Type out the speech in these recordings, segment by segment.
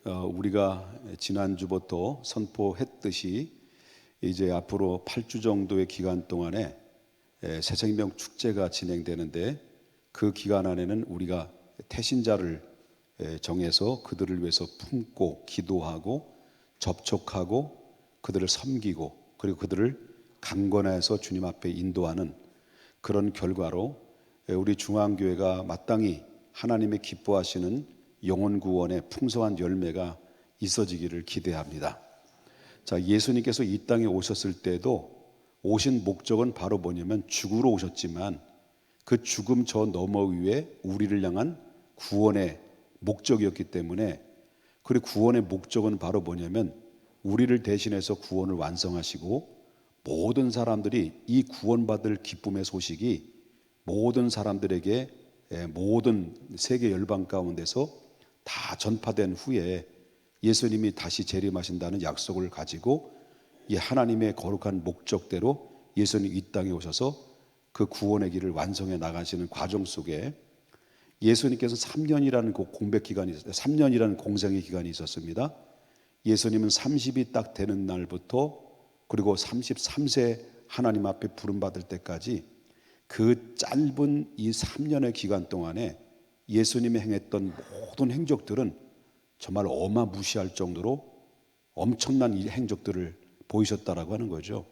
우리가 지난주부터 선포했듯이 이제 앞으로 8주 정도의 기간 동안에 새생명 축제가 진행되는데, 그 기간 안에는 우리가 태신자를 정해서 그들을 위해서 품고 기도하고 접촉하고 그들을 섬기고, 그리고 그들을 강권해서 주님 앞에 인도하는 그런 결과로 우리 중앙교회가 마땅히 하나님의 기뻐하시는 영혼 구원의 풍성한 열매가 있어지기를 기대합니다. 자, 예수님께서 이 땅에 오셨을 때도 오신 목적은 바로 뭐냐면 죽으러 오셨지만, 그 죽음 저 너머 위에 우리를 향한 구원의 목적이었기 때문에, 그리고 구원의 목적은 바로 뭐냐면 우리를 대신해서 구원을 완성하시고, 모든 사람들이 이 구원받을 기쁨의 소식이 모든 사람들에게, 모든 세계 열방 가운데서 다 전파된 후에 예수님이 다시 재림하신다는 약속을 가지고 이 하나님의 거룩한 목적대로 예수님이 이 땅에 오셔서 그 구원의 길을 완성해 나가시는 과정 속에 예수님께서 3년이라는 공백 기간이 있었어요. 3년이라는 공생의 기간이 있었습니다. 예수님은 30이 딱 되는 날부터 그리고 33세 하나님 앞에 부름받을 때까지 그 짧은 이 3년의 기간 동안에 예수님이 행했던 모든 행적들은 정말 어마무시할 정도로 엄청난 이 행적들을 보이셨다라고 하는 거죠.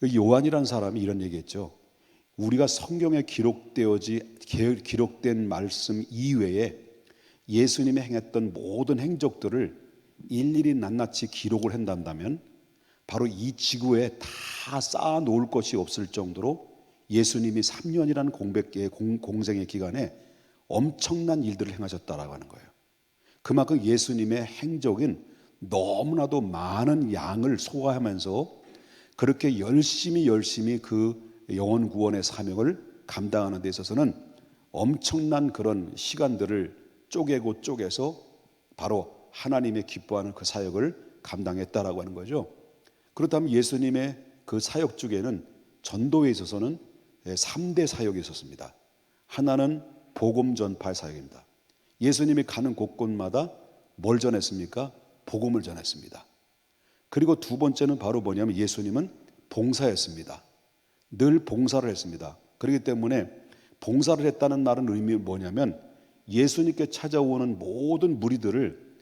요한이라는 사람이 이런 얘기했죠. 우리가 성경에 기록된 말씀 이외에 예수님이 행했던 모든 행적들을 일일이 낱낱이 기록을 한다면 바로 이 지구에 다 쌓아 놓을 것이 없을 정도로 예수님이 3년이라는 공생의 기간에 엄청난 일들을 행하셨다라고 하는 거예요. 그만큼 예수님의 행적은 너무나도 많은 양을 소화하면서 그렇게 열심히 그 영혼 구원의 사명을 감당하는 데 있어서는 엄청난 그런 시간들을 쪼개서 바로 하나님의 기뻐하는 그 사역을 감당했다라고 하는 거죠. 그렇다면 예수님의 그 사역 중에는 전도에 있어서는 3대 사역이 있었습니다. 하나는 복음 전파의 사역입니다. 예수님이 가는 곳곳마다 뭘 전했습니까? 복음을 전했습니다. 그리고 두 번째는 바로 뭐냐면 예수님은 봉사했습니다. 늘 봉사를 했습니다. 그렇기 때문에 봉사를 했다는 말은 의미는 뭐냐면 예수님께 찾아오는 모든 무리들을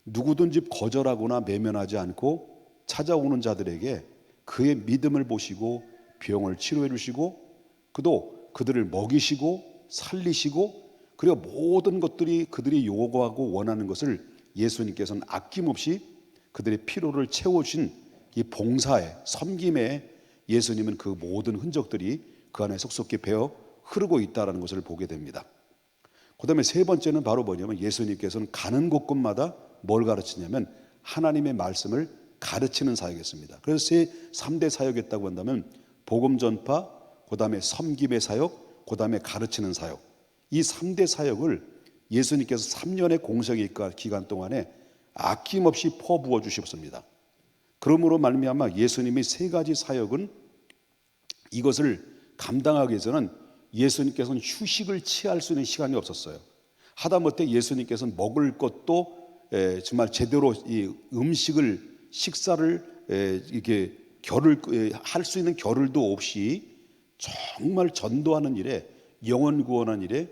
누구든지 거절하거나 매면하지 않고 찾아오는 자들에게 그의 믿음을 보시고 병을 치료해 주시고, 그도 그들을 먹이시고 살리시고, 그리고 모든 것들이 그들이 요구하고 원하는 것을 예수님께서는 아낌없이 그들의 필요를 채워주신 이 봉사의 섬김에 예수님은 그 모든 흔적들이 그 안에 속속히 배어 흐르고 있다는 것을 보게 됩니다. 그 다음에 세 번째는 바로 뭐냐면 예수님께서는 가는 곳곳마다 뭘 가르치냐면 하나님의 말씀을 가르치는 사역이었습니다. 그래서 3대 사역이었다고 한다면 복음 전파, 그 다음에 섬김의 사역, 그 다음에 가르치는 사역, 이 3대 사역을 예수님께서 3년의 공생의 기간 동안에 아낌없이 퍼부어 주셨습니다. 그러므로 말미암아 예수님의 세 가지 사역은 이것을 감당하기 위해서는 예수님께서는 휴식을 취할 수 있는 시간이 없었어요. 하다못해 예수님께서는 먹을 것도 정말 제대로 이 식사를 이렇게 할 수 있는 겨를도 없이 정말 전도하는 일에, 영혼 구원하는 일에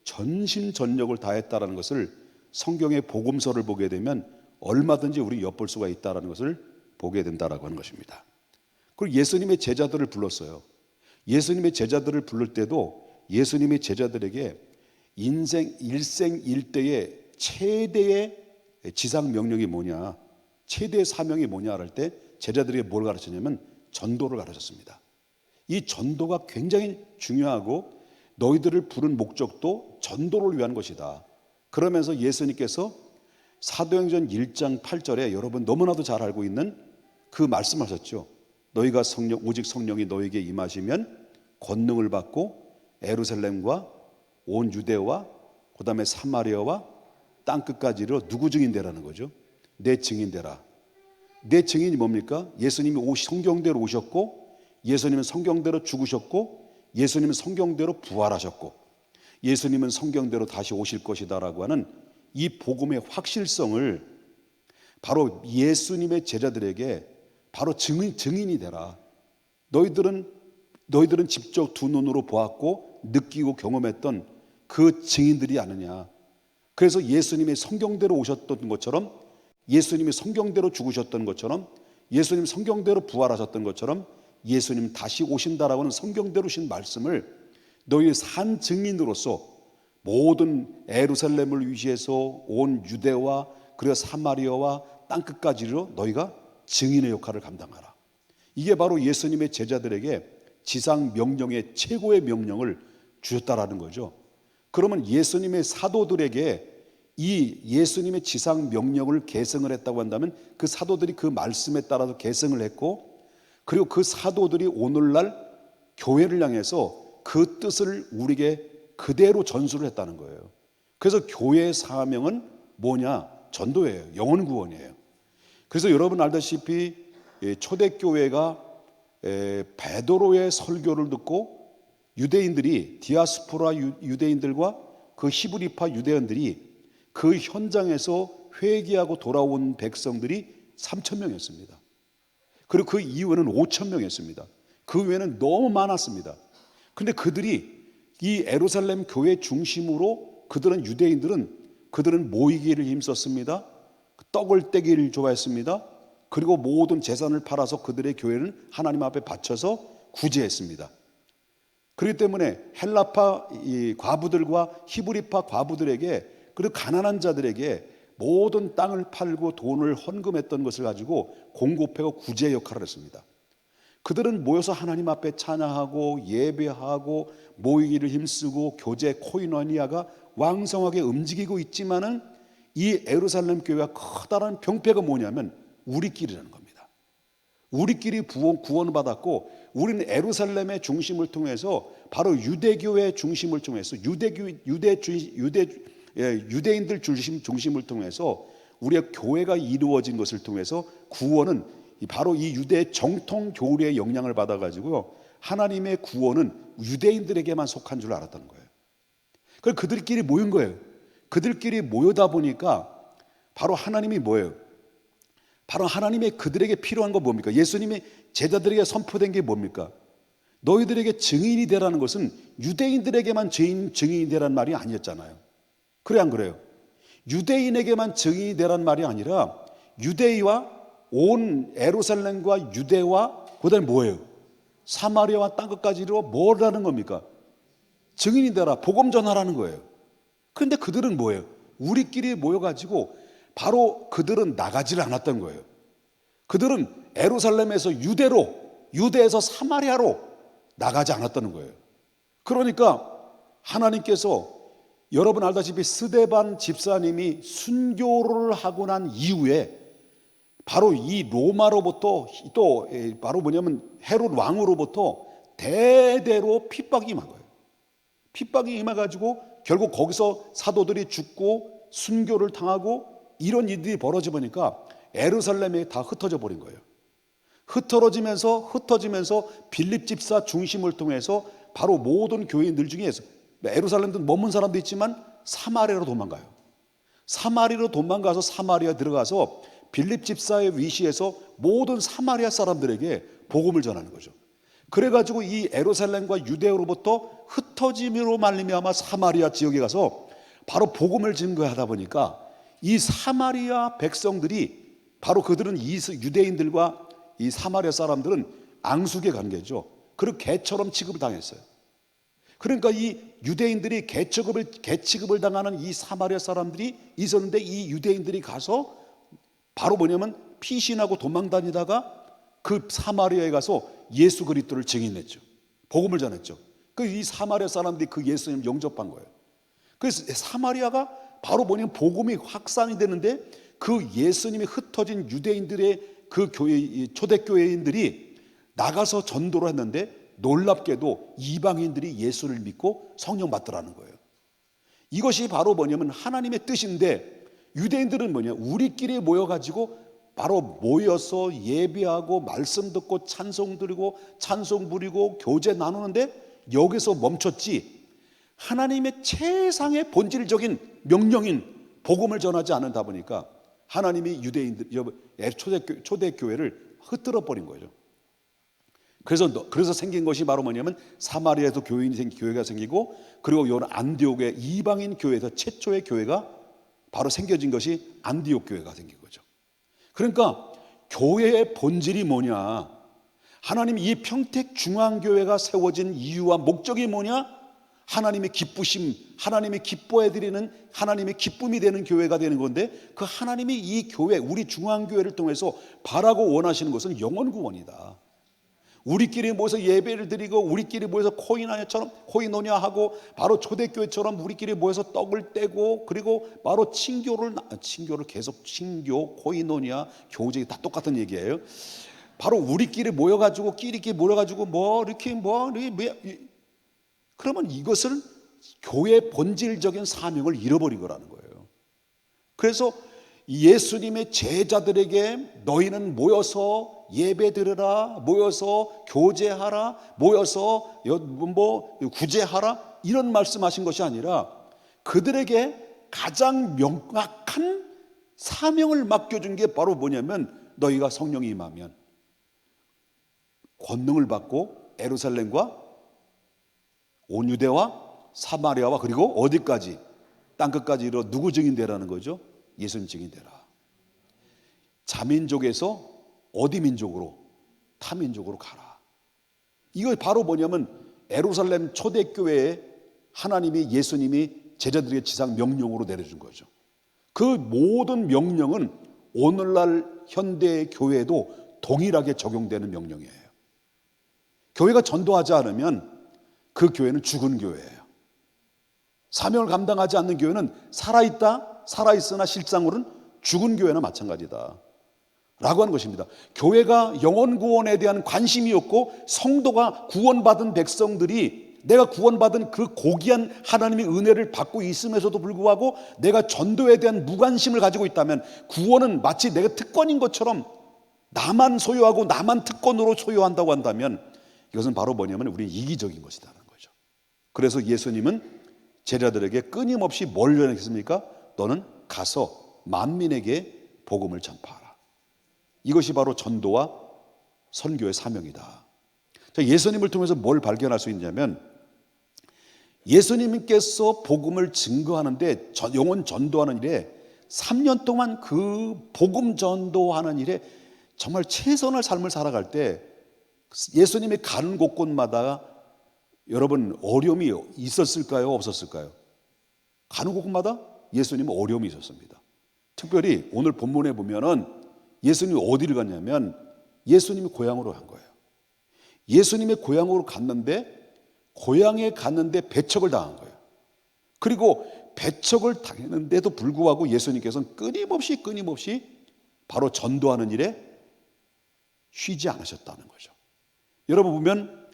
전심전력을 다했다라는 것을 성경의 복음서를 보게 되면 얼마든지 우리 엿볼 수가 있다라는 것을 보게 된다라고 하는 것입니다. 그리고 예수님의 제자들을 불렀어요. 예수님의 제자들을 부를 때도 예수님의 제자들에게 인생 일생일대의 최대의 지상 명령이 뭐냐, 최대의 사명이 뭐냐 할 때 제자들에게 뭘 가르쳤냐면 전도를 가르쳤습니다. 이 전도가 굉장히 중요하고 너희들을 부른 목적도 전도를 위한 것이다. 그러면서 예수님께서 사도행전 1장 8절에 여러분 너무나도 잘 알고 있는 그 말씀하셨죠. 너희가 오직 성령이 너희에게 임하시면 권능을 받고 예루살렘과 온 유대와 그 다음에 사마리아와 땅끝까지로 누구 증인되라는 거죠? 내 증인되라. 내 증인이 뭡니까? 예수님이 성경대로 오셨고, 예수님은 성경대로 죽으셨고, 예수님은 성경대로 부활하셨고, 예수님은 성경대로 다시 오실 것이다 라고 하는 이 복음의 확실성을 바로 예수님의 제자들에게 바로 증인이 되라. 너희들은 직접 두 눈으로 보았고 느끼고 경험했던 그 증인들이 아니냐. 그래서 예수님이 성경대로 오셨던 것처럼, 예수님이 성경대로 죽으셨던 것처럼, 예수님 성경대로 부활하셨던 것처럼 예수님 다시 오신다라고 하는 성경대로 신 말씀을 너희 산 증인으로서 모든 예루살렘을 위시해서 온 유대와 그리고 사마리아와 땅끝까지로 너희가 증인의 역할을 감당하라. 이게 바로 예수님의 제자들에게 지상 명령의 최고의 명령을 주셨다라는 거죠. 그러면 예수님의 사도들에게 이 예수님의 지상 명령을 계승을 했다고 한다면 그 사도들이 그 말씀에 따라서 계승을 했고, 그리고 그 사도들이 오늘날 교회를 향해서 그 뜻을 우리에게 그대로 전수를 했다는 거예요. 그래서 교회의 사명은 뭐냐? 전도예요. 영혼 구원이에요. 그래서 여러분 알다시피 초대교회가 베드로의 설교를 듣고 유대인들이, 디아스포라 유대인들과 그 히브리파 유대인들이 그 현장에서 회개하고 돌아온 백성들이 3,000명이었습니다. 그리고 그 이후에는 5,000명이었습니다. 그 외에는 너무 많았습니다. 근데 그들이 이 예루살렘 교회 중심으로 그들은 모이기를 힘썼습니다. 떡을 떼기를 좋아했습니다. 그리고 모든 재산을 팔아서 그들의 교회는 하나님 앞에 바쳐서 구제했습니다. 그렇기 때문에 헬라파 과부들과 히브리파 과부들에게, 그리고 가난한 자들에게 모든 땅을 팔고 돈을 헌금했던 것을 가지고 공급하고 구제 역할을 했습니다. 그들은 모여서 하나님 앞에 찬양하고 예배하고 모이기를 힘쓰고 교제 코이노니아가 왕성하게 움직이고 있지만은 이 예루살렘 교회가 커다란 병폐가 뭐냐면 우리끼리라는 겁니다. 우리끼리 구원을 받았고, 우리는 예루살렘의 중심을 통해서 바로 유대교의 중심을 통해서 유대인들 중심을 통해서 우리의 교회가 이루어진 것을 통해서 구원은 바로 이 유대 정통 교리의 영향을 받아가지고요, 하나님의 구원은 유대인들에게만 속한 줄 알았던 거예요. 그래서 그들끼리 모인 거예요. 그들끼리 모여다 보니까 바로 하나님이 뭐예요? 바로 하나님의 그들에게 필요한 거 뭡니까? 예수님이 제자들에게 선포된 게 뭡니까? 너희들에게 증인이 되라는 것은 유대인들에게만 증인이 되라는 말이 아니었잖아요. 그래 안 그래요? 유대인에게만 증인이 되라는 말이 아니라 유대와 온 예루살렘과 유대와 그다음에 뭐예요? 사마리아와 땅끝까지로 뭐라는 겁니까? 증인이 되라, 복음 전하라는 거예요. 그런데 그들은 뭐예요? 우리끼리 모여가지고 바로 그들은 나가질 않았던 거예요. 그들은 예루살렘에서 유대에서 사마리아로 나가지 않았다는 거예요. 그러니까 하나님께서, 여러분 알다시피 스데반 집사님이 순교를 하고 난 이후에 바로 이 로마로부터 또 바로 뭐냐면 헤롯 왕으로부터 대대로 핍박이 임한 거예요. 핍박이 임해가지고 결국 거기서 사도들이 죽고 순교를 당하고 이런 일들이 벌어져 보니까 예루살렘이 다 흩어져 버린 거예요. 흩어지면서 빌립 집사 중심을 통해서 바로 모든 교인들 중에서 예루살렘도 머문 사람도 있지만 사마리아로 도망가요. 사마리아로 도망가서 사마리아 들어가서 빌립 집사의 위시에서 모든 사마리아 사람들에게 복음을 전하는 거죠. 그래가지고 이 예루살렘과 유대로부터 흩어짐으로 말미암아 사마리아 지역에 가서 바로 복음을 증거하다 보니까 이 사마리아 백성들이, 바로 그들은 이 유대인들과 이 사마리아 사람들은 앙숙의 관계죠. 그리고 개처럼 취급을 당했어요. 그러니까 이 유대인들이 개 취급을 당하는 이 사마리아 사람들이 있었는데, 이 유대인들이 가서 바로 뭐냐면 피신하고 도망다니다가 그 사마리아에 가서 예수 그리스도를 증인했죠. 복음을 전했죠. 그 이 사마리아 사람들이 그 예수님을 영접한 거예요. 그래서 사마리아가 바로 뭐냐면 복음이 확산이 되는데, 그 예수님이 흩어진 유대인들의 그 교회, 초대교회인들이 나가서 전도를 했는데 놀랍게도 이방인들이 예수를 믿고 성령 받더라는 거예요. 이것이 바로 뭐냐면 하나님의 뜻인데, 유대인들은 뭐냐, 우리끼리 모여가지고 바로 모여서 예배하고 말씀 듣고 찬송 드리고 찬송 부리고 교제 나누는데 여기서 멈췄지, 하나님의 최상의 본질적인 명령인 복음을 전하지 않는다 보니까 하나님이 유대인들 초대교회를 흩뜨려 버린 거죠. 그래서 생긴 것이 바로 뭐냐면 사마리아에서 교회가 생기고, 그리고 요 안디옥의 이방인 교회에서 최초의 교회가 바로 생겨진 것이 안디옥 교회가 생긴 거죠. 그러니까 교회의 본질이 뭐냐, 하나님 이 평택 중앙교회가 세워진 이유와 목적이 뭐냐, 하나님의 기쁘심, 하나님이 기뻐해 드리는, 하나님의 기쁨이 되는 교회가 되는 건데, 그 하나님이 이 교회, 우리 중앙교회를 통해서 바라고 원하시는 것은 영혼 구원이다. 우리끼리 모여서 예배를 드리고, 우리끼리 모여서 코이노냐하고, 바로 초대교회처럼 우리끼리 모여서 떡을 떼고, 그리고 바로 친교를 계속 친교, 코이노냐, 교제 다 똑같은 얘기예요. 바로 우리끼리 모여가지고, 끼리끼리 모여가지고 그러면 이것을 교회의 본질적인 사명을 잃어버린 거라는 거예요. 그래서 예수님의 제자들에게 너희는 모여서 예배드려라, 모여서 교제하라, 모여서 구제하라, 이런 말씀하신 것이 아니라 그들에게 가장 명확한 사명을 맡겨준 게 바로 뭐냐면, 너희가 성령이 임하면 권능을 받고 예루살렘과 온 유대와 사마리아와 그리고 어디까지, 땅끝까지 이르러 누구 증인되라는 거죠? 예수님 증인되라. 자민족에서 어디 민족으로? 타민족으로 가라. 이거 바로 뭐냐면 예루살렘 초대교회에 하나님이, 예수님이 제자들에게 지상 명령으로 내려준 거죠. 그 모든 명령은 오늘날 현대 교회에도 동일하게 적용되는 명령이에요. 교회가 전도하지 않으면 그 교회는 죽은 교회예요. 사명을 감당하지 않는 교회는 살아있으나 실상으로는 죽은 교회나 마찬가지다 라고 하는 것입니다. 교회가 영혼 구원에 대한 관심이 없고, 성도가 구원받은 백성들이 내가 구원받은 그 고귀한 하나님의 은혜를 받고 있음에서도 불구하고 내가 전도에 대한 무관심을 가지고 있다면, 구원은 마치 내가 특권인 것처럼 나만 소유하고 나만 특권으로 소유한다고 한다면, 이것은 바로 뭐냐면 우리 이기적인 것이라는 거죠. 그래서 예수님은 제자들에게 끊임없이 뭘 전했습니까? 너는 가서 만민에게 복음을 전파하라. 이것이 바로 전도와 선교의 사명이다. 예수님을 통해서 뭘 발견할 수 있냐면, 예수님께서 복음을 증거하는데, 영혼 전도하는 일에 3년 동안 그 복음 전도하는 일에 정말 최선의 삶을 살아갈 때 예수님이 가는 곳곳마다 여러분 어려움이 있었을까요? 없었을까요? 가는 곳곳마다 예수님은 어려움이 있었습니다. 특별히 오늘 본문에 보면은 예수님이 어디를 갔냐면 예수님이 고향으로 간 거예요. 예수님의 고향으로 갔는데, 고향에 갔는데 배척을 당한 거예요. 그리고 배척을 당했는데도 불구하고 예수님께서는 끊임없이 바로 전도하는 일에 쉬지 않으셨다는 거죠. 여러분 보면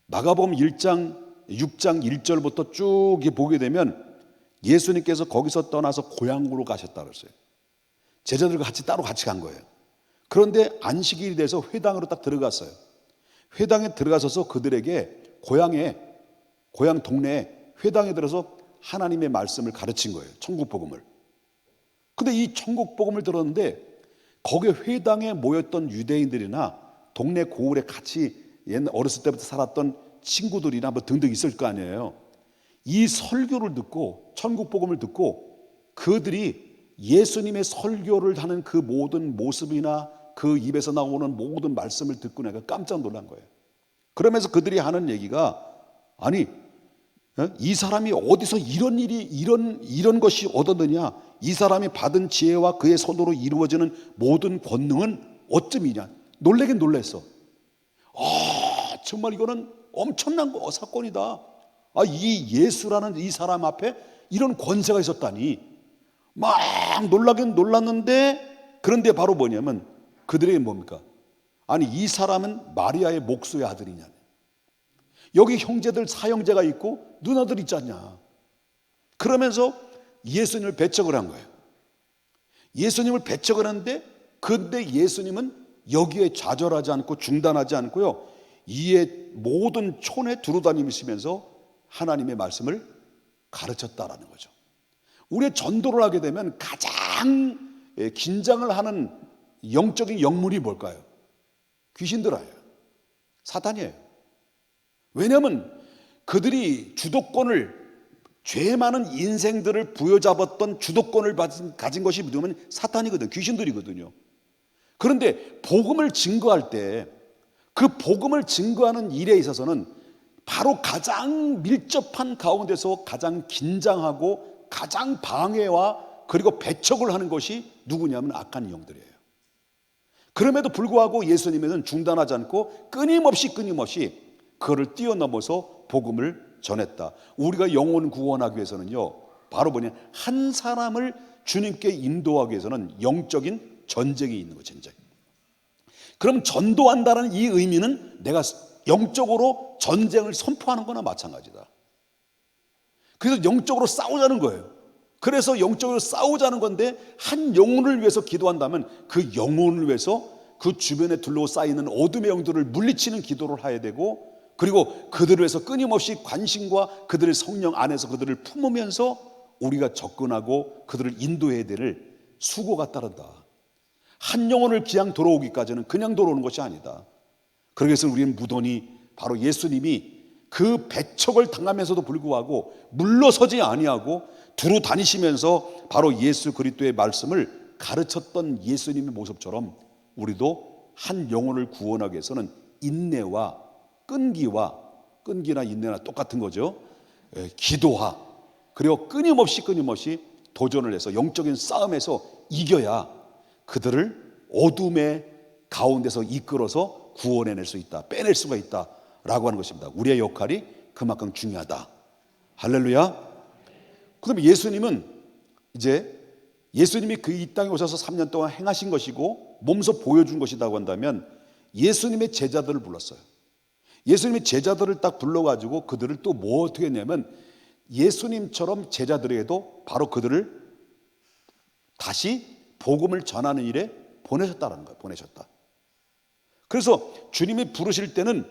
마가복음 1장 6장 1절부터 쭉 보게 되면 예수님께서 거기서 떠나서 고향으로 가셨다 그랬어요. 제자들과 같이 간 거예요. 그런데 안식일이 돼서 회당으로 딱 들어갔어요. 회당에 들어가서서 그들에게 고향 동네에 회당에 들어서 하나님의 말씀을 가르친 거예요. 천국 복음을. 근데 이 천국 복음을 들었는데 거기에 회당에 모였던 유대인들이나 동네 고을에 같이 옛날 어렸을 때부터 살았던 친구들이나 뭐 등등 있을 거 아니에요. 이 설교를 듣고, 천국 복음을 듣고, 그들이 예수님의 설교를 하는 그 모든 모습이나 그 입에서 나오는 모든 말씀을 듣고 내가 깜짝 놀란 거예요. 그러면서 그들이 하는 얘기가, 아니 이 사람이 어디서 이런 것이 얻었느냐, 이 사람이 받은 지혜와 그의 손으로 이루어지는 모든 권능은 어쯤이냐. 놀래긴 놀랬어. 정말 이거는 엄청난 사건이다. 이 예수라는 이 사람 앞에 이런 권세가 있었다니. 막 놀라긴 놀랐는데, 그런데 바로 뭐냐면 그들에게 뭡니까? 아니 이 사람은 마리아의 목수의 아들이냐. 여기 형제들 사형제가 있고 누나들 있지 않냐. 그러면서 예수님을 배척을 한 거예요. 예수님을 배척을 하는데, 근데 예수님은 여기에 좌절하지 않고 중단하지 않고요, 이에 모든 촌에 두루다니시면서 하나님의 말씀을 가르쳤다라는 거죠. 우리의 전도를 하게 되면 가장 긴장을 하는 영적인 영물이 뭘까요? 귀신들아예요. 사탄이에요. 왜냐하면 그들이 주도권을, 죄 많은 인생들을 부여잡았던 주도권을 가진 것이 누구면 사탄이거든요. 귀신들이거든요. 그런데 복음을 증거할 때 그 복음을 증거하는 일에 있어서는 바로 가장 밀접한 가운데서 가장 긴장하고 가장 방해와 그리고 배척을 하는 것이 누구냐면 악한 영들이에요. 그럼에도 불구하고 예수님은 중단하지 않고 끊임없이 그거를 뛰어넘어서 복음을 전했다. 우리가 영혼 구원하기 위해서는요, 바로 뭐냐, 한 사람을 주님께 인도하기 위해서는 영적인 전쟁이 있는 거예요. 전쟁. 그럼 전도한다는 이 의미는 내가 영적으로 전쟁을 선포하는 거나 마찬가지다. 그래서 영적으로 싸우자는 거예요. 그래서 영적으로 싸우자는 건데, 한 영혼을 위해서 기도한다면 그 영혼을 위해서 그 주변에 둘러싸이는 어둠의 영들을 물리치는 기도를 해야 되고, 그리고 그들을 위해서 끊임없이 관심과 그들의 성령 안에서 그들을 품으면서 우리가 접근하고 그들을 인도해야 될 수고가 따른다. 한 영혼을 그냥 돌아오기까지는 그냥 돌아오는 것이 아니다. 그래서 우리는 무던히 바로 예수님이 그 배척을 당하면서도 불구하고 물러서지 아니하고 두루 다니시면서 바로 예수 그리스도의 말씀을 가르쳤던 예수님의 모습처럼 우리도 한 영혼을 구원하기 위해서는 인내와 끈기나 인내나 똑같은 거죠. 기도와 그리고 끊임없이 도전을 해서 영적인 싸움에서 이겨야 그들을 어둠의 가운데서 이끌어서 구원해낼 수 있다, 빼낼 수가 있다라고 하는 것입니다. 우리의 역할이 그만큼 중요하다. 할렐루야. 그럼 예수님은 이제 예수님이 그 이 땅에 오셔서 3년 동안 행하신 것이고 몸소 보여준 것이라고 한다면 예수님의 제자들을 불렀어요. 예수님의 제자들을 딱 불러가지고 그들을 또 뭐 어떻게 했냐면 예수님처럼 제자들에게도 바로 그들을 다시 복음을 전하는 일에 보내셨다는 거예요. 보내셨다. 그래서 주님이 부르실 때는,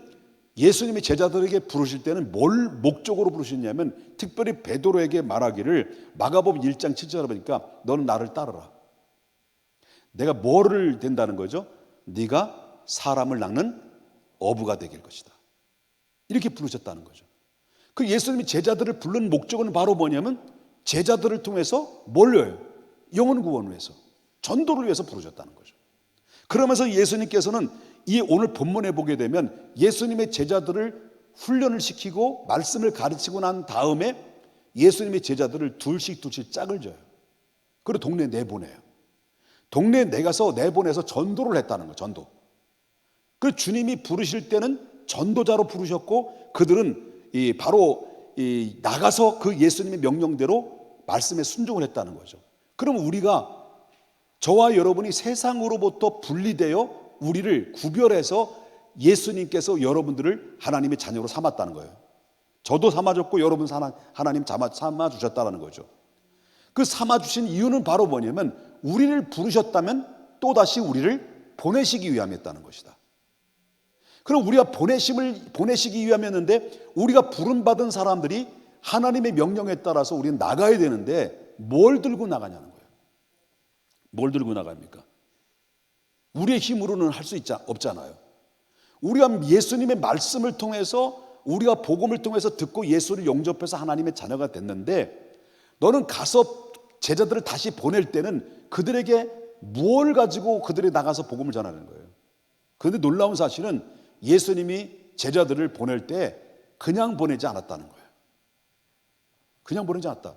예수님이 제자들에게 부르실 때는 뭘 목적으로 부르셨냐면 특별히 베드로에게 말하기를, 마가복음 1장 7절에 보니까 너는 나를 따르라. 내가 뭐를 된다는 거죠? 네가 사람을 낚는 어부가 되길 것이다. 이렇게 부르셨다는 거죠. 그 예수님이 제자들을 부른 목적은 바로 뭐냐면 제자들을 통해서 뭘요? 영혼 구원을 위해서, 전도를 위해서 부르셨다는 거죠. 그러면서 예수님께서는 이 오늘 본문에 보게 되면 예수님의 제자들을 훈련을 시키고 말씀을 가르치고 난 다음에 예수님의 제자들을 둘씩 짝을 져요. 그리고 동네에 내보내요. 동네에 내보내서 전도를 했다는 거예요. 전도. 그 주님이 부르실 때는 전도자로 부르셨고 그들은 바로 나가서 그 예수님의 명령대로 말씀에 순종을 했다는 거죠. 그럼 우리가, 저와 여러분이 세상으로부터 분리되어 우리를 구별해서 예수님께서 여러분들을 하나님의 자녀로 삼았다는 거예요. 저도 삼아줬고 여러분 하나님 삼아주셨다는 거죠. 그 삼아주신 이유는 바로 뭐냐면 우리를 부르셨다면 또다시 우리를 보내시기 위함이었다는 것이다. 그럼 우리가 보내시기 위함이었는데, 우리가 부름받은 사람들이 하나님의 명령에 따라서 우리는 나가야 되는데 뭘 들고 나가냐는 거예요. 뭘 들고 나갑니까? 우리의 힘으로는 할 수 없잖아요. 우리가 예수님의 말씀을 통해서, 우리가 복음을 통해서 듣고 예수를 영접해서 하나님의 자녀가 됐는데, 너는 가서 제자들을 다시 보낼 때는 그들에게 무엇을 가지고 그들이 나가서 복음을 전하는 거예요. 그런데 놀라운 사실은 예수님이 제자들을 보낼 때 그냥 보내지 않았다는 거예요. 그냥 보내지 않았다.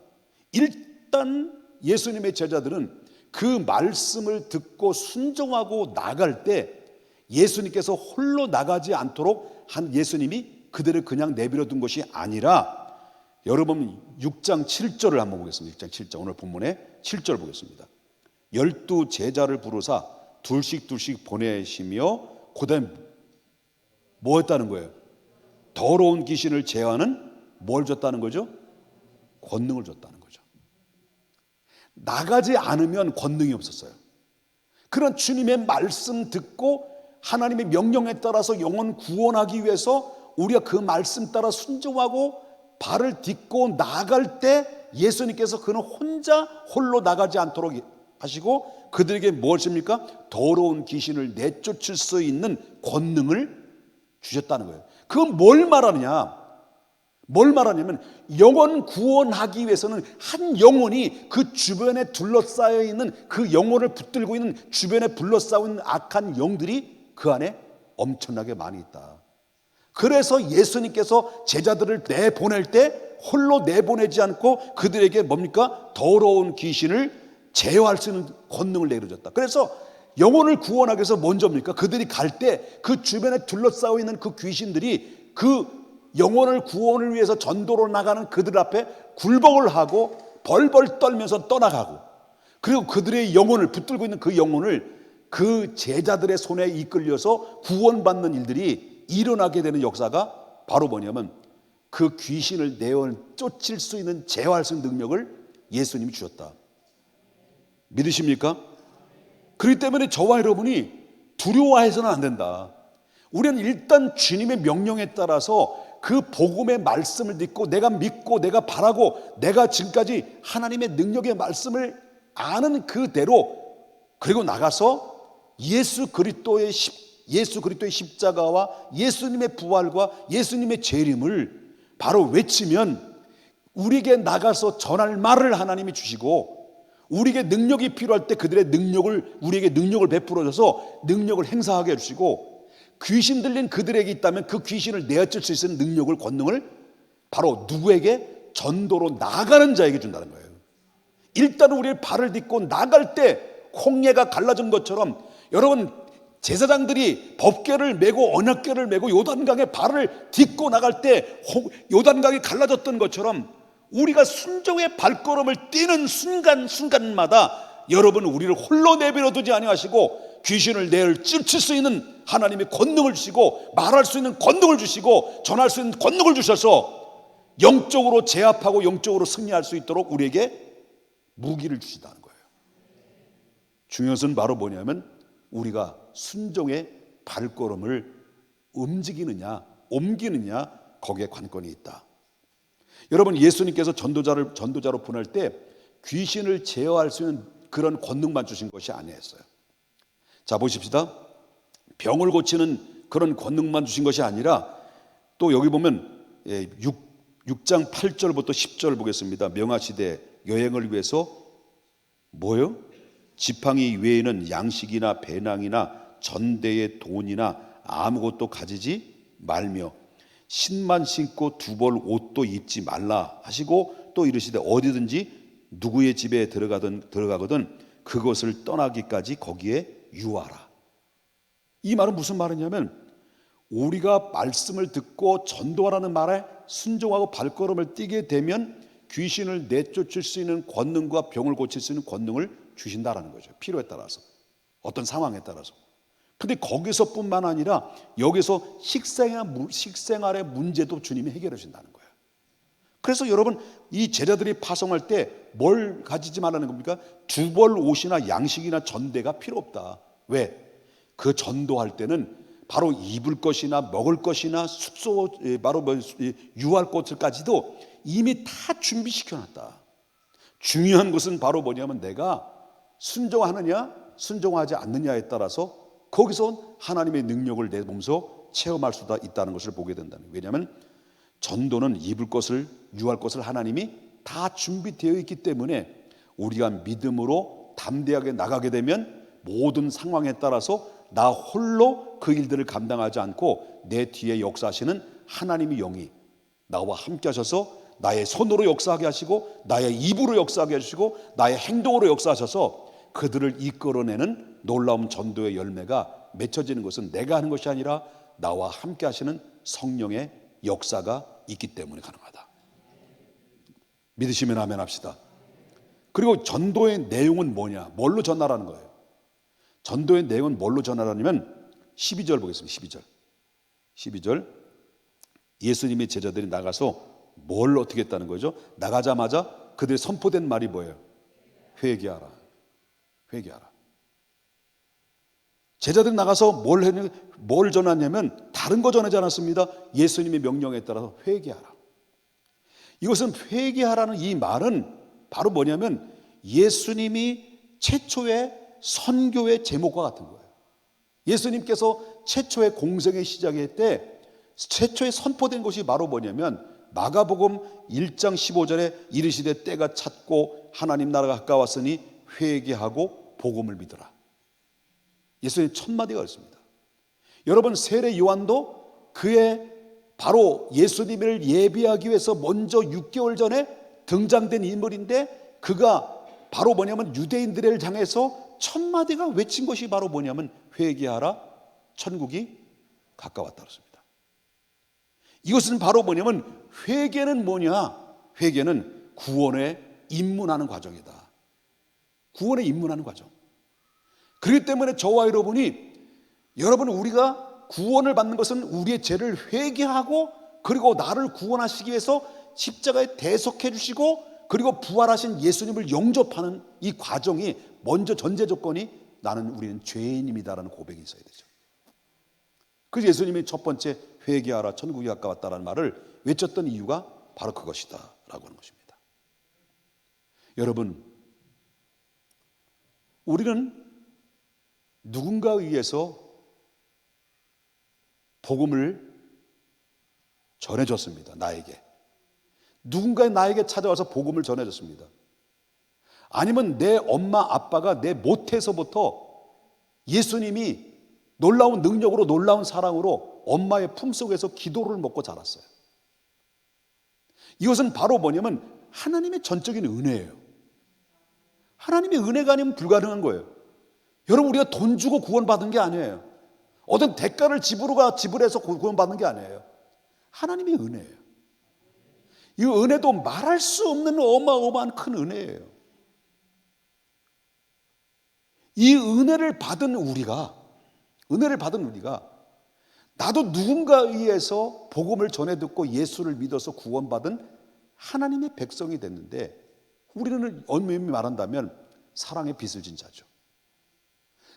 일단 예수님의 제자들은 그 말씀을 듣고 순종하고 나갈 때 예수님께서 홀로 나가지 않도록 한 예수님이 그들을 그냥 내버려 둔 것이 아니라, 여러분 6장 7절을 한번 보겠습니다. 6장 7절, 오늘 본문의 7절 보겠습니다. 12 제자를 부르사 둘씩 보내시며, 그다음에 뭐 했다는 거예요? 더러운 귀신을 제어하는 뭘 줬다는 거죠? 권능을 줬다는 거죠. 나가지 않으면 권능이 없었어요. 그런 주님의 말씀 듣고 하나님의 명령에 따라서 영혼 구원하기 위해서 우리가 그 말씀 따라 순종하고 발을 딛고 나갈 때 예수님께서 그는 홀로 나가지 않도록 하시고 그들에게 무엇입니까? 더러운 귀신을 내쫓을 수 있는 권능을 주셨다는 거예요. 그건 뭘 말하느냐? 뭘 말하냐면 영혼 구원하기 위해서는 한 영혼이 그 주변에 둘러싸여 있는 그 영혼을 붙들고 있는 주변에 둘러싸고 있는 악한 영들이 그 안에 엄청나게 많이 있다. 그래서 예수님께서 제자들을 내보낼 때 홀로 내보내지 않고 그들에게 뭡니까? 더러운 귀신을 제어할 수 있는 권능을 내려줬다. 그래서 영혼을 구원하기 위해서 먼저입니까? 그들이 갈 때 그 주변에 둘러싸고 있는 그 귀신들이 그 영혼을 구원을 위해서 전도로 나가는 그들 앞에 굴복을 하고 벌벌 떨면서 떠나가고, 그리고 그들의 영혼을 붙들고 있는 그 영혼을 그 제자들의 손에 이끌려서 구원받는 일들이 일어나게 되는 역사가 바로 뭐냐면 그 귀신을 내어 쫓을 수 있는 제어할 수 있는 능력을 예수님이 주셨다. 믿으십니까? 그렇기 때문에 저와 여러분이 두려워해서는 안 된다. 우리는 일단 주님의 명령에 따라서 그 복음의 말씀을 내가 믿고 내가 바라고 내가 지금까지 하나님의 능력의 말씀을 아는 그대로, 그리고 나가서 예수 그리스도의 십자가와 예수님의 부활과 예수님의 재림을 바로 외치면 우리에게 나가서 전할 말을 하나님이 주시고, 우리에게 능력이 필요할 때 우리에게 능력을 베풀어줘서 능력을 행사하게 해주시고, 귀신 들린 그들에게 있다면 그 귀신을 내어칠 수 있는 능력을, 권능을 바로 누구에게? 전도로 나가는 자에게 준다는 거예요. 일단 우리의 발을 딛고 나갈 때 홍해가 갈라진 것처럼, 여러분 제사장들이 법궤를 메고 언약궤를 메고 요단강에 발을 딛고 나갈 때 요단강이 갈라졌던 것처럼 우리가 순종의 발걸음을 뛰는 순간마다 여러분 우리를 홀로 내버려 두지 아니하시고 귀신을 내쫓을 수 있는 하나님의 권능을 주시고, 말할 수 있는 권능을 주시고, 전할 수 있는 권능을 주셔서 영적으로 제압하고 영적으로 승리할 수 있도록 우리에게 무기를 주시다는 거예요. 중요한 것은 바로 뭐냐면 우리가 순종의 발걸음을 움직이느냐 옮기느냐, 거기에 관건이 있다. 여러분, 예수님께서 전도자로 보낼 때 귀신을 제어할 수 있는 그런 권능만 주신 것이 아니었어요. 자, 보십시다. 병을 고치는 그런 권능만 주신 것이 아니라 또 여기 보면 6장 8절부터 10절 보겠습니다. 명하시되 여행을 위해서 뭐요? 지팡이 외에는 양식이나 배낭이나 전대의 돈이나 아무것도 가지지 말며 신만 신고 두 벌 옷도 입지 말라 하시고, 또 이르시되 어디든지 누구의 집에 들어가거든 그것을 떠나기까지 거기에 유하라. 이 말은 무슨 말이냐면 우리가 말씀을 듣고 전도하라는 말에 순종하고 발걸음을 뛰게 되면 귀신을 내쫓을 수 있는 권능과 병을 고칠 수 있는 권능을 주신다라는 거죠. 필요에 따라서, 어떤 상황에 따라서. 근데 거기서뿐만 아니라 여기서 식생활의 문제도 주님이 해결해 주신다는 거예요. 그래서 여러분, 이 제자들이 파송할 때 뭘 가지지 말라는 겁니까? 두 벌 옷이나 양식이나 전대가 필요 없다. 왜? 그 전도할 때는 바로 입을 것이나 먹을 것이나 숙소, 바로 유할 것들까지도 이미 다 준비시켜놨다. 중요한 것은 바로 뭐냐면 내가 순종하느냐 순종하지 않느냐에 따라서 거기서 하나님의 능력을 내 몸소 체험할 수가 있다는 것을 보게 된다는 거예요. 왜냐하면 전도는 입을 것을 유할 것을 하나님이 다 준비되어 있기 때문에 우리가 믿음으로 담대하게 나가게 되면 모든 상황에 따라서 나 홀로 그 일들을 감당하지 않고 내 뒤에 역사하시는 하나님의 영이 나와 함께 하셔서 나의 손으로 역사하게 하시고 나의 입으로 역사하게 하시고 나의 행동으로 역사하셔서 그들을 이끌어내는 놀라운 전도의 열매가 맺혀지는 것은 내가 하는 것이 아니라 나와 함께 하시는 성령의 역사가 있기 때문에 가능하다. 믿으시면 아멘 합시다. 그리고 전도의 내용은 뭐냐? 뭘로 전하라는 거예요? 전도의 내용은 뭘로 전하라냐면 12절 보겠습니다. 12절 예수님의 제자들이 나가서 뭘 어떻게 했다는 거죠? 나가자마자 그들이 선포된 말이 뭐예요? 회개하라. 회개하라. 제자들이 나가서 뭘 전하냐면 다른 거 전하지 않았습니다. 예수님의 명령에 따라서 회개하라. 이것은 회개하라는 이 말은 바로 뭐냐면 예수님이 최초의 선교의 제목과 같은 거예요. 예수님께서 최초의 공생의 시작일 때 최초에 선포된 것이 바로 뭐냐면 마가복음 1장 15절에 이르시되 때가 찼고 하나님 나라가 가까웠으니 회개하고 복음을 믿으라. 예수님 첫 마디가 있습니다. 여러분, 세례 요한도 그의 바로 예수님을 예비하기 위해서 먼저 6개월 전에 등장된 인물인데, 그가 바로 뭐냐면 유대인들을 향해서 첫 마디가 외친 것이 바로 뭐냐면 회개하라, 천국이 가까웠다 그렇습니다. 이것은 바로 뭐냐면 회개는 뭐냐? 회개는 구원에 입문하는 과정이다. 구원에 입문하는 과정. 그렇기 때문에 저와 여러분이, 여러분, 우리가 구원을 받는 것은 우리의 죄를 회개하고 그리고 나를 구원하시기 위해서 십자가에 대속해 주시고 그리고 부활하신 예수님을 영접하는 이 과정이 먼저 전제 조건이 우리는 죄인입니다라는 고백이 있어야 되죠. 그래서 예수님이 첫 번째 회개하라 천국이 가까웠다라는 말을 외쳤던 이유가 바로 그것이다 라고 하는 것입니다. 여러분, 우리는 누군가에 의해서 복음을 전해줬습니다. 나에게 누군가 나에게 찾아와서 복음을 전해줬습니다. 아니면 내 엄마 아빠가 내 모태에서부터 예수님이 놀라운 능력으로 놀라운 사랑으로 엄마의 품속에서 기도를 먹고 자랐어요. 이것은 바로 뭐냐면 하나님의 전적인 은혜예요. 하나님의 은혜가 아니면 불가능한 거예요. 여러분, 우리가 돈 주고 구원받은 게 아니에요. 어떤 대가를 지불해서 구원받는 게 아니에요. 하나님의 은혜예요. 이 은혜도 말할 수 없는 어마어마한 큰 은혜예요. 이 은혜를 받은 우리가 나도 누군가에 의해서 복음을 전해 듣고 예수를 믿어서 구원받은 하나님의 백성이 됐는데, 우리는 엄밀히 말한다면 사랑의 빚을 진 자죠.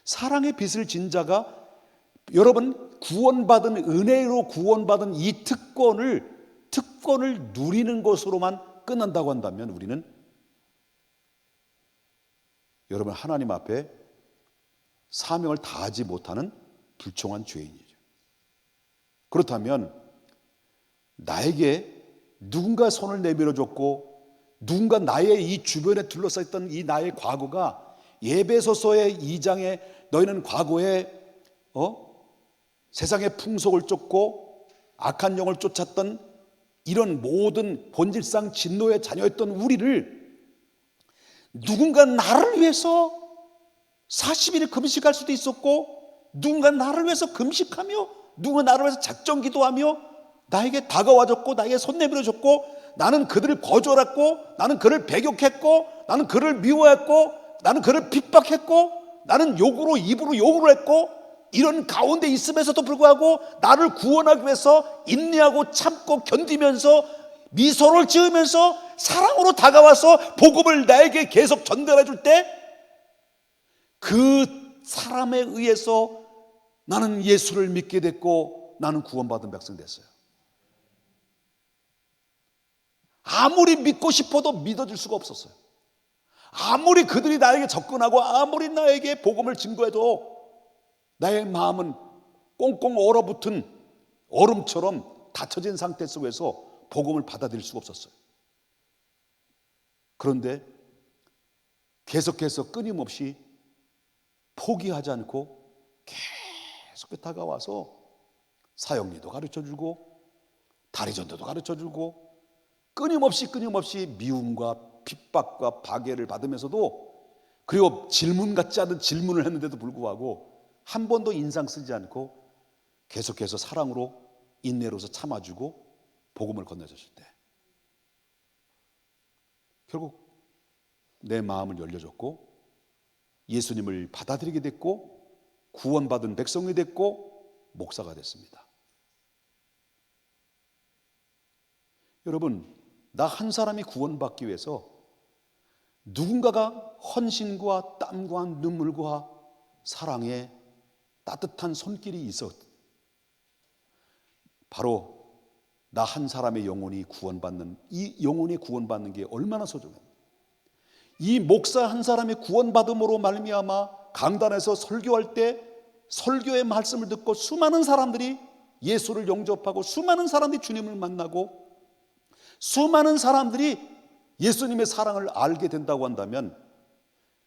사랑의 빚을 진 자가, 여러분, 구원받은 은혜로 구원받은 이 특권을 누리는 것으로만 끝난다고 한다면 우리는, 여러분, 하나님 앞에 사명을 다하지 못하는 불충한 죄인이죠. 그렇다면 나에게 누군가 손을 내밀어 줬고 누군가 나의 이 주변에 둘러싸였던 이 나의 과거가, 에베소서의 2장에 너희는 과거에 세상의 풍속을 쫓고 악한 영을 쫓았던 이런 모든 본질상 진노의 자녀였던 우리를 누군가 나를 위해서 40일 금식할 수도 있었고, 누군가 나를 위해서 금식하며 누군가 나를 위해서 작정 기도하며 나에게 다가와줬고 나에게 손 내밀어줬고, 나는 그들을 거절했고, 나는 그를 배격했고, 나는 그를 미워했고, 나는 그를 핍박했고, 나는 입으로 욕을 했고, 이런 가운데 있음에서도 불구하고 나를 구원하기 위해서 인내하고 참고 견디면서 미소를 지으면서 사랑으로 다가와서 복음을 나에게 계속 전달해 줄 때, 그 사람에 의해서 나는 예수를 믿게 됐고 나는 구원받은 백성 됐어요. 아무리 믿고 싶어도 믿어줄 수가 없었어요. 아무리 그들이 나에게 접근하고 아무리 나에게 복음을 증거해도 나의 마음은 꽁꽁 얼어붙은 얼음처럼 닫혀진 상태 속에서 복음을 받아들일 수가 없었어요. 그런데 계속해서 끊임없이 포기하지 않고 계속 다가와서 사형리도 가르쳐주고 다리전도도 가르쳐주고 끊임없이 미움과 핍박과 박해를 받으면서도, 그리고 질문 같지 않은 질문을 했는데도 불구하고 한 번도 인상 쓰지 않고 계속해서 사랑으로 인내로서 참아주고 복음을 건네줬을 때 결국 내 마음을 열려줬고 예수님을 받아들이게 됐고 구원받은 백성이 됐고 목사가 됐습니다. 여러분, 나 한 사람이 구원받기 위해서 누군가가 헌신과 땀과 눈물과 사랑의 따뜻한 손길이 있었. 바로 나 한 사람의 영혼이 구원받는, 이 영혼이 구원받는 게 얼마나 소중해. 이 목사 한 사람이 구원받음으로 말미암아 강단에서 설교할 때 설교의 말씀을 듣고 수많은 사람들이 예수를 영접하고 수많은 사람들이 주님을 만나고 수많은 사람들이 예수님의 사랑을 알게 된다고 한다면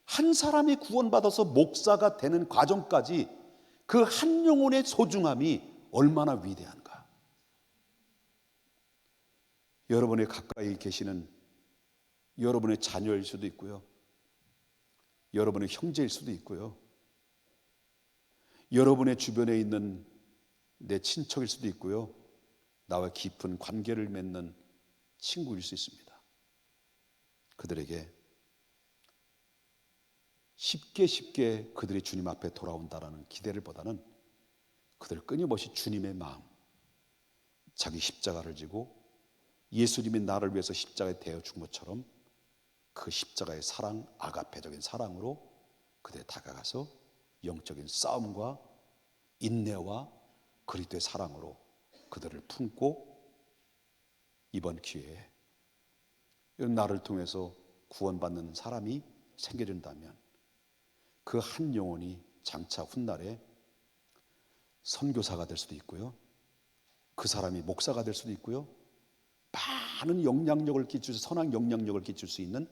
한 사람이 구원받아서 목사가 되는 과정까지 그 한 영혼의 소중함이 얼마나 위대한가. 여러분의 가까이 계시는 여러분의 자녀일 수도 있고요, 여러분의 형제일 수도 있고요, 여러분의 주변에 있는 내 친척일 수도 있고요, 나와 깊은 관계를 맺는 친구일 수 있습니다. 그들에게 쉽게 그들이 주님 앞에 돌아온다라는 기대를 보다는 그들 끊임없이 주님의 마음, 자기 십자가를 지고 예수님이 나를 위해서 십자가에 대어 준 것처럼 그 십자가의 사랑, 아가페적인 사랑으로 그들에 다가가서 영적인 싸움과 인내와 그리스도의 사랑으로 그들을 품고 이번 기회에 나를 통해서 구원받는 사람이 생겨진다면 그 한 영혼이 장차 훗날에 선교사가 될 수도 있고요, 그 사람이 목사가 될 수도 있고요, 많은 영향력을 끼칠, 선한 영향력을 끼칠 수 있는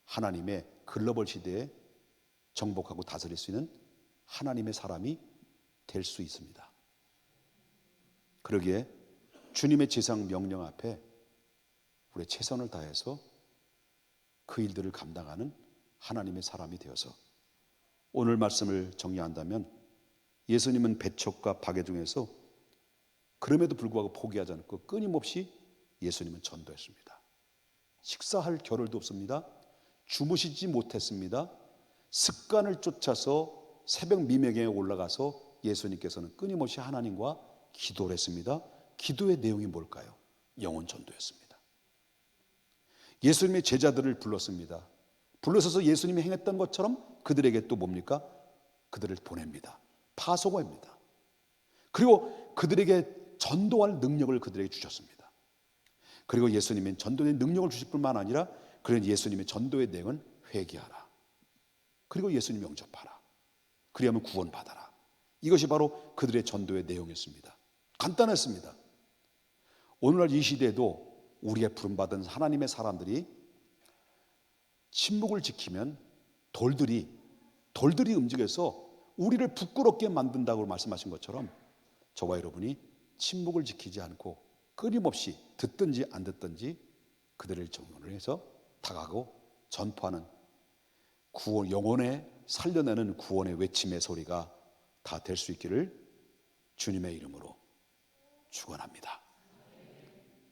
하나님의 글로벌 시대에 정복하고 다스릴 수 있는 하나님의 사람이 될 수 있습니다. 그러기에 주님의 지상 명령 앞에 우리의 최선을 다해서 그 일들을 감당하는 하나님의 사람이 되어서 오늘 말씀을 정리한다면 예수님은 배척과 박해 중에서 그럼에도 불구하고 포기하지 않고 끊임없이 예수님은 전도했습니다. 식사할 겨를도 없습니다. 주무시지 못했습니다. 습관을 쫓아서 새벽 미명에 올라가서 예수님께서는 끊임없이 하나님과 기도를 했습니다. 기도의 내용이 뭘까요? 영혼 전도였습니다. 예수님의 제자들을 불렀습니다. 불러서서 예수님이 행했던 것처럼 그들에게 또 뭡니까? 그들을 보냅니다. 파송합니다. 그리고 그들에게 전도할 능력을 그들에게 주셨습니다. 그리고 예수님은 전도의 능력을 주실 뿐만 아니라 그런 예수님의 전도의 내용은 회개하라, 그리고 예수님 영접하라, 그리하면 구원받아라. 이것이 바로 그들의 전도의 내용이었습니다. 간단했습니다. 오늘날 이 시대에도 우리의 부름받은 하나님의 사람들이 침묵을 지키면 돌들이 움직여서 우리를 부끄럽게 만든다고 말씀하신 것처럼 저와 여러분이 침묵을 지키지 않고 끊임없이 듣든지 안 듣든지 그들을 정언을 해서 다가가고 전파하는 구원, 영혼에 살려내는 구원의 외침의 소리가 다 될 수 있기를 주님의 이름으로 축원합니다.